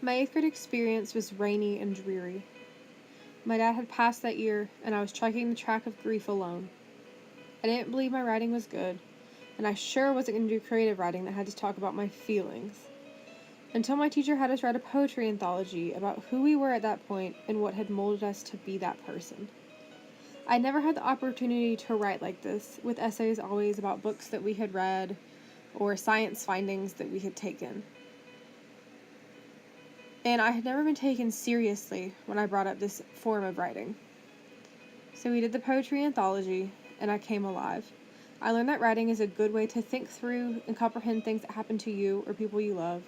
My 8th grade experience was rainy and dreary. My dad had passed that year, and I was trekking the track of grief alone. I didn't believe my writing was good, and I sure wasn't going to do creative writing that had to talk about my feelings. Until my teacher had us write a poetry anthology about who we were at that point and what had molded us to be that person. I never had the opportunity to write like this, with essays always about books that we had read or science findings that we had taken. And I had never been taken seriously when I brought up this form of writing. So we did the poetry anthology, and I came alive. I learned that writing is a good way to think through and comprehend things that happen to you or people you love,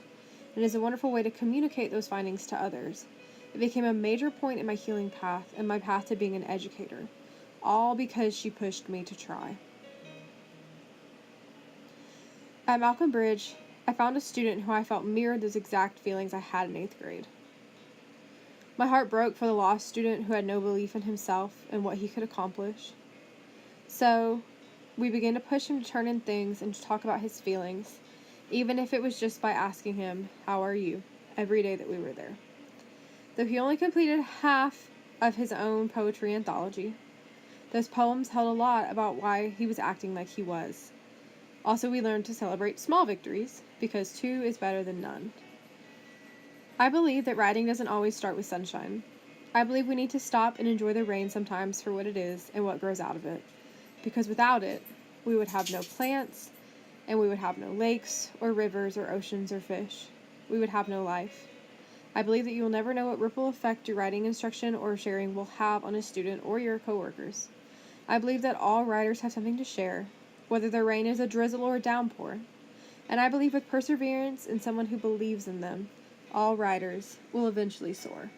and is a wonderful way to communicate those findings to others. It became a major point in my healing path and my path to being an educator, all because she pushed me to try. At Malcolm Bridge, I found a student who I felt mirrored those exact feelings I had in 8th grade. My heart broke for the lost student who had no belief in himself and what he could accomplish. So, we began to push him to turn in things and to talk about his feelings, even if it was just by asking him, "How are you?" every day that we were there. Though he only completed half of his own poetry anthology, those poems held a lot about why he was acting like he was. Also, we learned to celebrate small victories, because 2 is better than none. I believe that writing doesn't always start with sunshine. I believe we need to stop and enjoy the rain sometimes for what it is and what grows out of it, because without it, we would have no plants, and we would have no lakes, or rivers, or oceans, or fish. We would have no life. I believe that you will never know what ripple effect your writing instruction or sharing will have on a student or your coworkers. I believe that all writers have something to share, whether the rain is a drizzle or a downpour. And I believe with perseverance and someone who believes in them, all writers will eventually soar.